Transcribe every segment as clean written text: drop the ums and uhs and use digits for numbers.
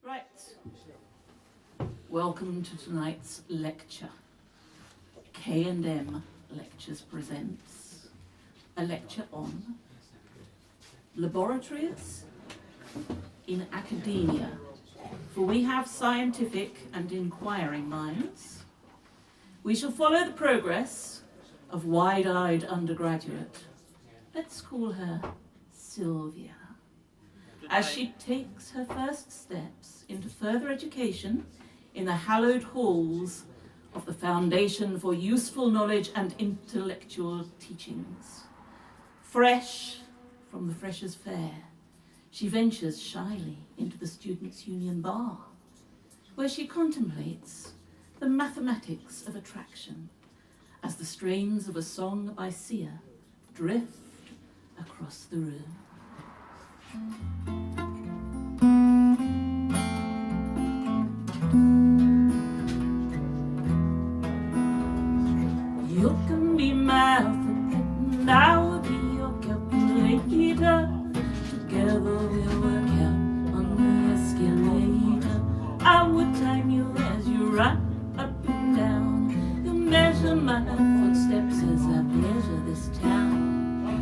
Right. Welcome to tonight's lecture. K&M Lectures presents a lecture on laboratories in academia. For we have scientific and inquiring minds. We shall follow the progress of wide-eyed undergraduate. Let's call her Sylvia, as she takes her first steps into further education in the hallowed halls of the Foundation for Useful Knowledge and Intellectual Teachings. Fresh from the Freshers' Fair, she ventures shyly into the Students' Union bar, where she contemplates the mathematics of attraction as the strains of a song by Sia drift across the room. You can be my alphabet and I will be your calculator. Together we'll work out on the escalator. I would time you as you run up and down. You'll measure my footsteps as I measure this town.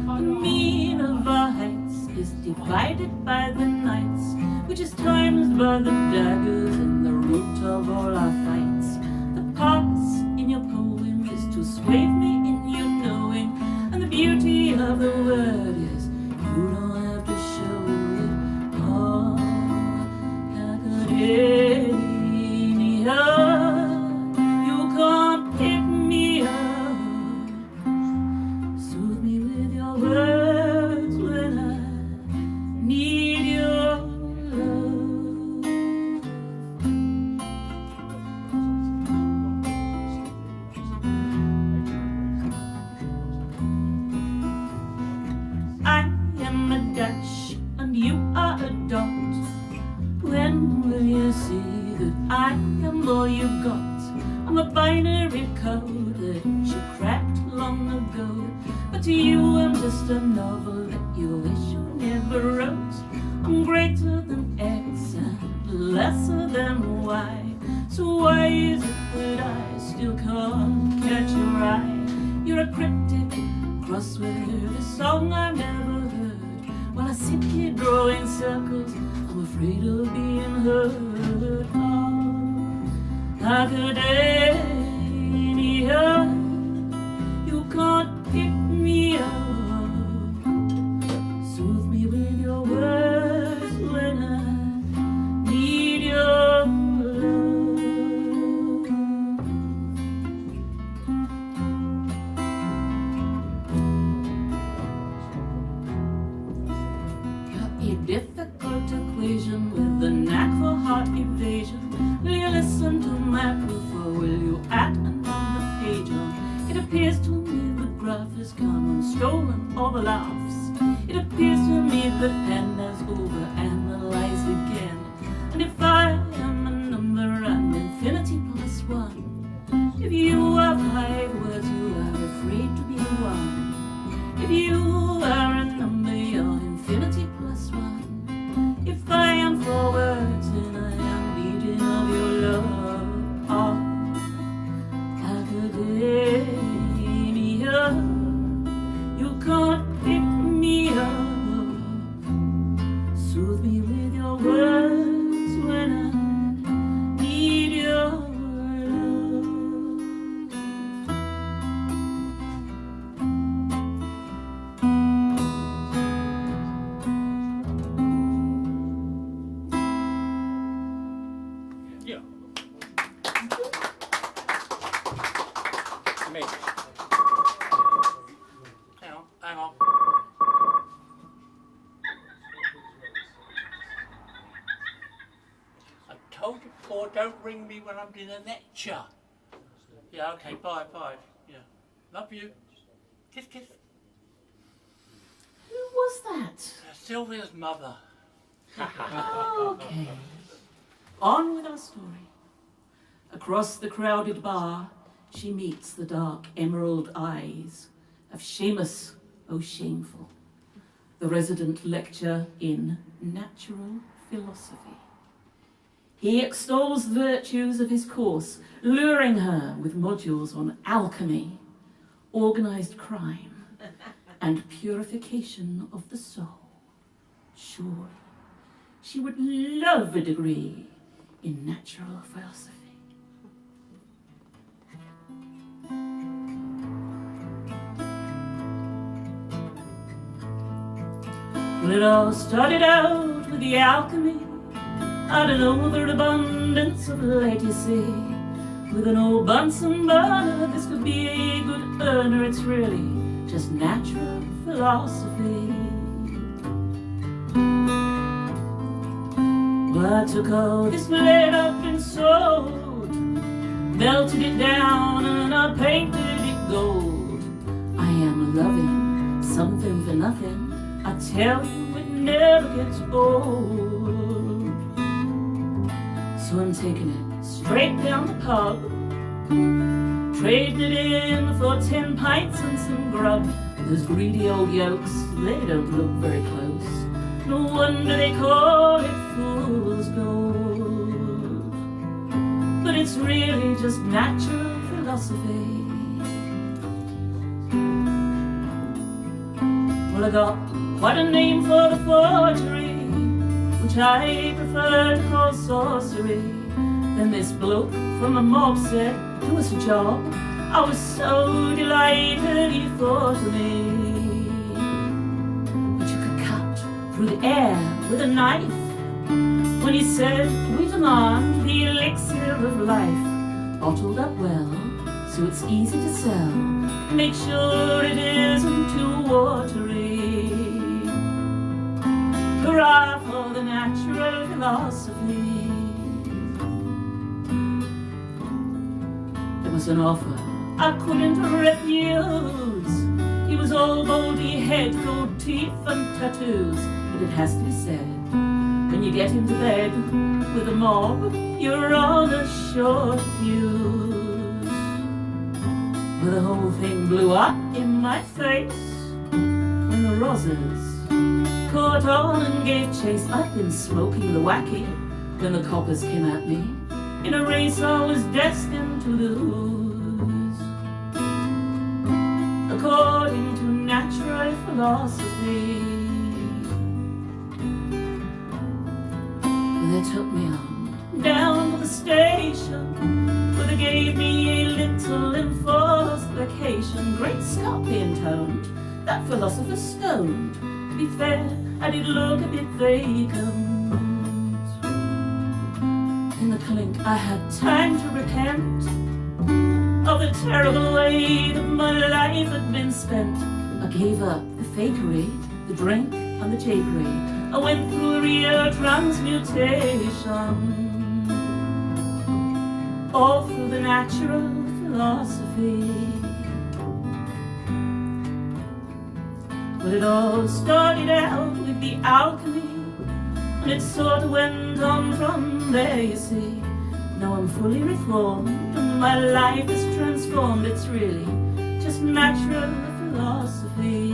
The mean of our heights is divided by the nights, which is times by the daggers and the root of all our fights. The parts in your poem is to sway me in your knowing, and the beauty of the word is you don't have to show it all. Academia, you can't pick me up. Soothe me with your words when I need your love. I am a Dutch and you are a dot. When will you see that I am all you got? I'm a binary code that you cracked long ago, but to you I'm just a novel that you wish you never wrote. I'm greater than X and lesser than Y, so why is it that I still can't catch your eye? You're a cryptic crossword, a song I've never heard. While I sit here drawing circles, I'm afraid of being heard. Oh, academia, you can't pick me up. Soothe me with your words when I need your love. You're a difficult equation with a knack for heart evasion. Will you listen to my proof or will you add another page on? It appears to me the graph has come and stolen all the laughs. It appears to me the pen has overanalyzed again. And if I am a number, I'm infinity plus one. If you are 5 words, you are afraid to be one. If you are a number, you're infinity plus one. If I am 4 words, then I am needing of your love. Oh, academia, you can't pick me up. Soothe me with your words when I need your love. Yeah. Me. Hang on. I told you before, don't ring me when I'm doing a lecture. Yeah, okay, bye. Yeah. Love you. Kiss, kiss. Who was that? Sylvia's mother. Okay. On with our story. Across the crowded bar, she meets the dark emerald eyes of Seamus O'Shameful, the resident lecturer in natural philosophy. He extols the virtues of his course, luring her with modules on alchemy, organized crime, and purification of the soul. Sure, she would love a degree in natural philosophy. Well, it all started out with the alchemy, out an overabundance of light, you see. With an old Bunsen burner, this could be a good earner. It's really just natural philosophy. Well, I took all this lead up and sold, melted it down and I painted it gold. I am loving something for nothing. I tell you, it never gets old. So I'm taking it straight down the pub, trading it in for 10 pints and some grub. Those greedy old yolks, they don't look very close. No wonder they call it fool's gold. But it's really just natural philosophy. Well, I got quite a name for the forgery, which I prefer to call sorcery. Then this bloke from a mob said, "Do us a job." I was so delighted he thought of me. But you could cut through the air with a knife when he said, "We demand the elixir of life, bottled up well, so it's easy to sell. Make sure it isn't too watery." Hurrah for the natural philosophy. It was an offer I couldn't refuse. He was all baldy head, gold teeth and tattoos. But it has to be said, when you get into bed with a mob, you're on a short fuse. Well, the whole thing blew up in my face when the Rozzers caught on and gave chase. I'd been smoking the wacky when the coppers came at me in a race I was destined to lose. According to natural philosophy, they took me on down to the station, where they gave me a little enforced vacation. Great Scott being toned, that philosopher's stoned. To be fair, I did look a bit vacant. In the clink, I had time to repent of the terrible way that my life had been spent. I gave up the fakery, the drink and the tapery. I went through a real transmutation, all through the natural philosophy. Well, it all started out with the alchemy, and it sort of went on from there, you see. Now I'm fully reformed, and my life is transformed. It's really just natural philosophy.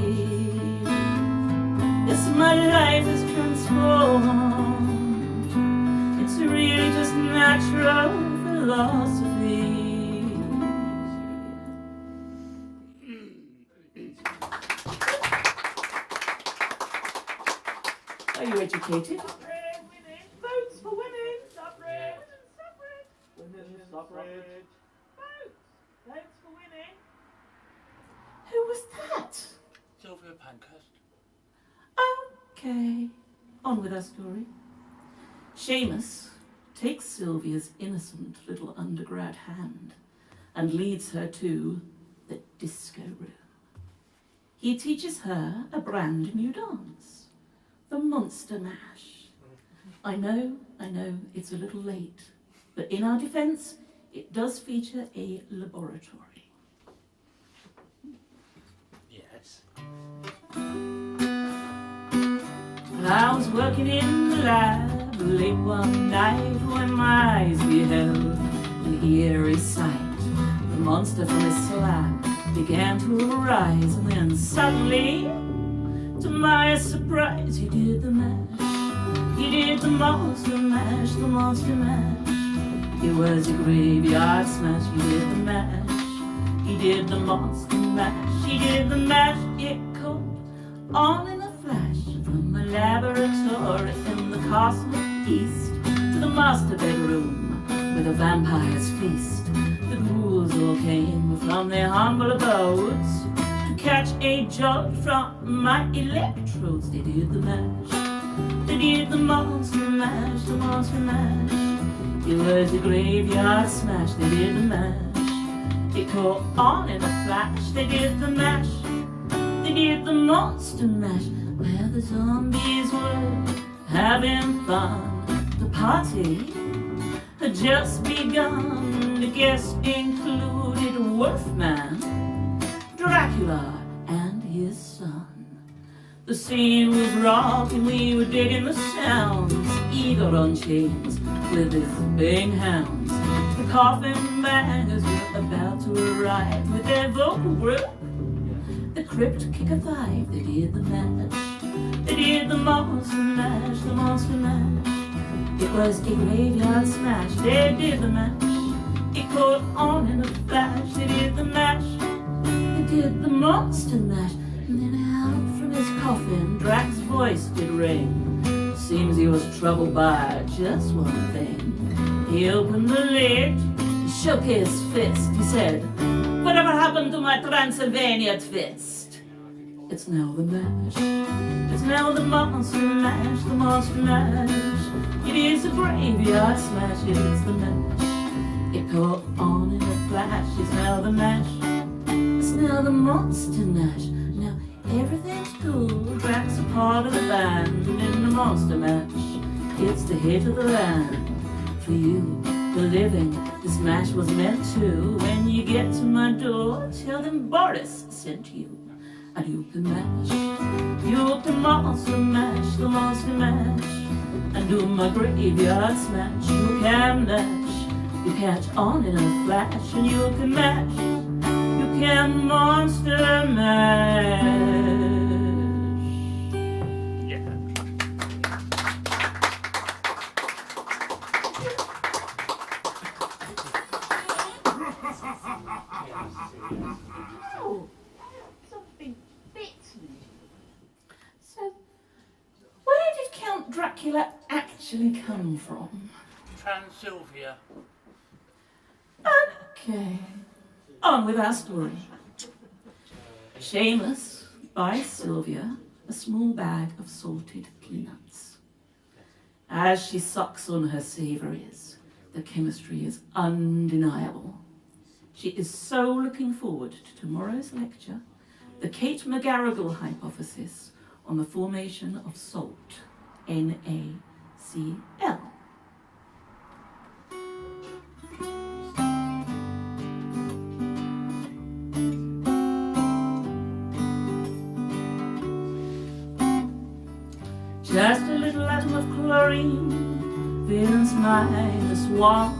Yes, my life is transformed. It's really just natural philosophy. Are you educated? Votes for women! Suffrage! Suffrage! Women's suffrage. Votes! Votes for women! Who was that? Sylvia Pankhurst. Okay, on with our story. Seamus takes Sylvia's innocent little undergrad hand and leads her to the disco room. He teaches her a brand new dance, the Monster Mash. I know, it's a little late, but in our defense, it does feature a laboratory. Yes. I was working in the lab late one night when my eyes beheld an eerie sight. The monster from his slab began to arise, and then suddenly, to my surprise, he did the mash. He did the monster mash, the monster mash. It was a graveyard smash. He did the mash. He did the monster mash. He did the mash. It caught on in a flash. From a laboratory in the castle east to the master bedroom where the vampires feast. The ghouls all came from their humble abodes to catch a jolt from my electrodes. They did the mash. They did the monster mash, the monster mash. It was a graveyard smash. They did the mash. It caught on in a flash. They did the mash. They did the monster mash. Where the zombies were having fun. The party had just begun. The guests included Wolfman, Dracula, and his son. The scene was rocking, we were digging the sounds. Eagle on chains with his baying hounds. The coffin bangers were about to arrive with their vocal group. The Crypt Kicker 5, they did the mash. They did the monster mash, the monster mash. It was a graveyard smash. They did the mash. It caught on in a flash. They did the mash. They did the monster mash. And then out from his coffin, Drac's voice did ring. Seems he was troubled by just one thing. He opened the lid, he shook his fist. He said, "Whatever happened to my Transylvania twist?" It's now the mash. It's now the monster mash, the monster mash. It is a graveyard smash, it is the mash. It caught on in a flash. It's now the mash. It's now the monster mash. Now everything's cool. Drac's a part of the band in the monster mash. It's the hit of the land. For you, the living, this mash was meant to. When you get to my door, tell them Boris sent you. And you can mash. You can monster mash, the monster mash. And do my graveyard smash. You can mash. You catch on in a flash. And you can mash. You can monster mash. Oh, something bit me. So, where did Count Dracula actually come from? Transylvia. Okay, on with our story. Shameless buys Sylvia a small bag of salted peanuts. As she sucks on her savouries, the chemistry is undeniable. She is so looking forward to tomorrow's lecture, the Kate McGarrigle hypothesis on the formation of salt, NaCl. Just a little atom of chlorine, valence -1.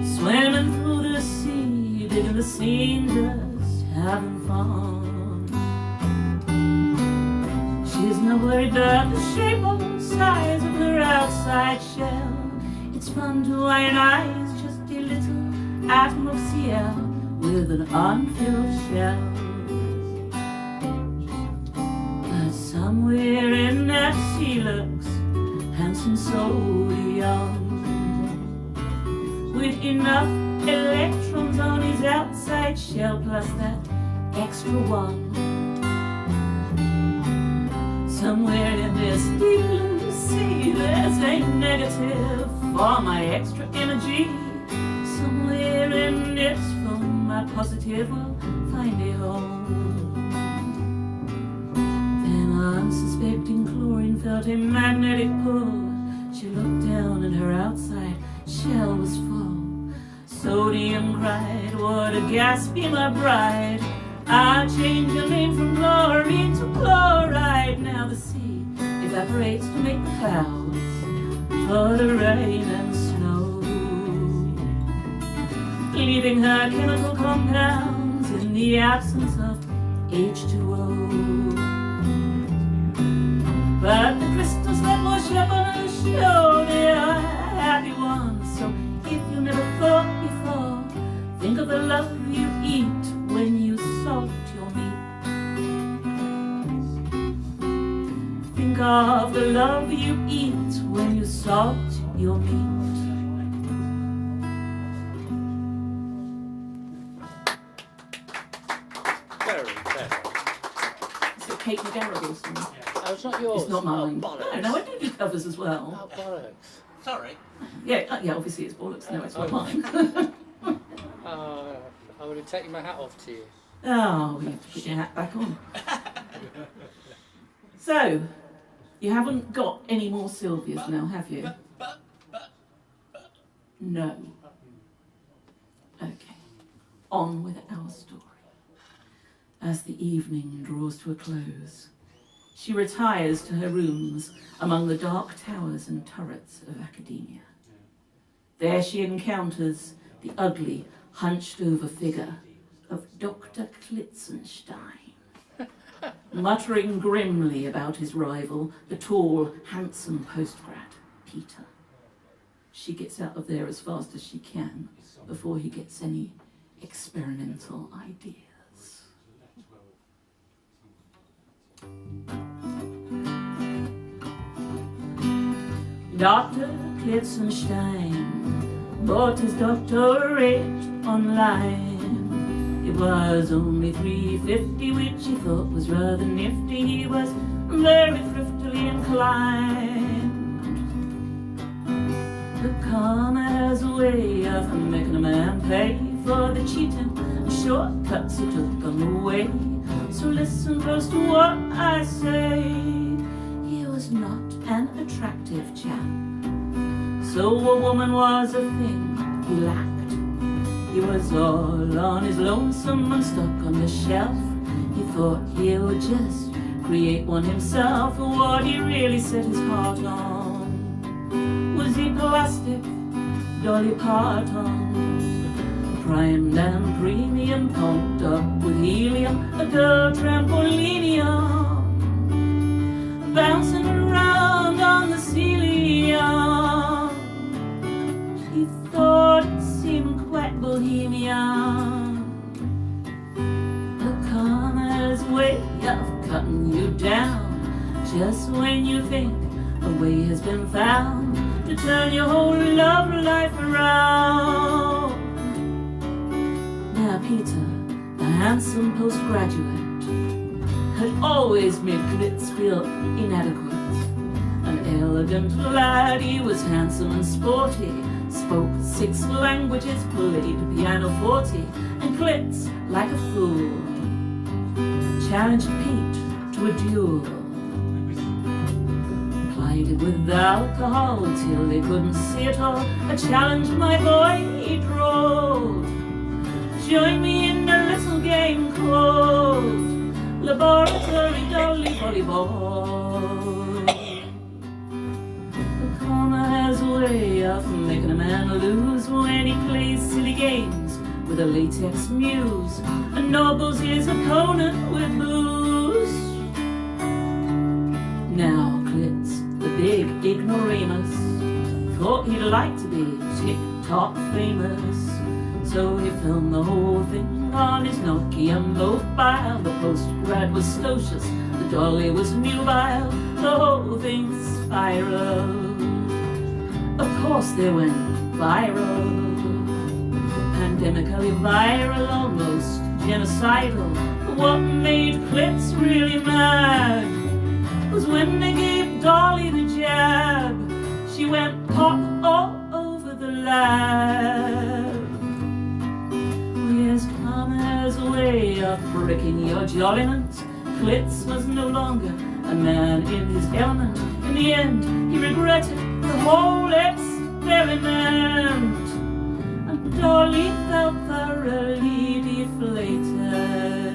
Swimming through the sea, digging the scene, just having fun. She's not worried about the shape or size of her outside shell. It's fun to ionize just a little atom of Cl with an unfilled shell. Somewhere in that sea lurks handsome sodium, with enough electrons on his outside shell plus that extra one. Somewhere in this deep blue sea there's a negative for my extra energy. Somewhere in this foam my positive will find a home. Unsuspecting chlorine felt a magnetic pull. She looked down and her outside shell was full. Sodium cried, what a gas, be my bride. I'll change your name from chlorine to chloride. Now the sea evaporates to make the clouds for the rain and snow, leaving her chemical compounds in the absence of H2O. But the crystals that wash up on her show, they are happy ones. So if you never thought before, think of the love you eat when you salt your meat. Think of the love you eat when you salt your meat. Very clever. It's the Kate McGarrigle song. Oh, it's not yours. It's not mine. Oh, bollocks. No, I do do covers as well. Oh, bollocks. Sorry. Yeah, obviously it's bollocks. No, it's not mine. I would have taken my hat off to you. Oh, you have to put your hat back on. So, you haven't got any more Sylvias now, have you? No. Okay. On with our story. As the evening draws to a close, she retires to her rooms among the dark towers and turrets of academia. There she encounters the ugly, hunched-over figure of Dr. Klitzenstein, muttering grimly about his rival, the tall, handsome postgrad, Peter. She gets out of there as fast as she can before he gets any experimental ideas. Dr. Klitzenstein bought his doctorate online. It was only $3.50, which he thought was rather nifty. He was very thriftily inclined. The karma has a way of making a man pay for the cheating and shortcuts he took on the way. So listen close to what I say. He was not an attractive chap, so a woman was a thing he lacked. He was all on his lonesome and stuck on the shelf. He thought he would just create one himself. What he really set his heart on was he plastic, Dolly Parton, primed and premium, pumped up with helium, a girl trampolinium, bouncing around on the ceiling. He thought it seemed quite bohemian. The karma's way of cutting you down just when you think a way has been found to turn your whole love life around. Now Peter, the handsome postgraduate, had always made Glitz feel inadequate. An elegant lad, he was handsome and sporty, spoke 6 languages, played pianoforte, and Glitz, like a fool, challenged Pete to a duel. Plied it with alcohol till they couldn't see it all. A challenge, my boy, he drawled. Join me in a little game called Laboratory Dolly Volleyball. The karma has a way of making a man lose when he plays silly games with a latex muse and nobles his opponent with booze. Now Klitz, the big ignoramus, thought he'd like to be TikTok famous. So he filmed the whole thing on his Nokia mobile. The postgrad was stocious, the dolly was nubile, the whole thing spiraled. Of course they went viral, pandemically viral, almost genocidal. But what made Klitz really mad was when they gave Dolly the jab. She went pop all over the lab. Yes, karma has a way of breaking your jollyment. Klitz was no longer a man in his element. In the end, he regretted the whole experiment. And Dolly felt thoroughly deflated.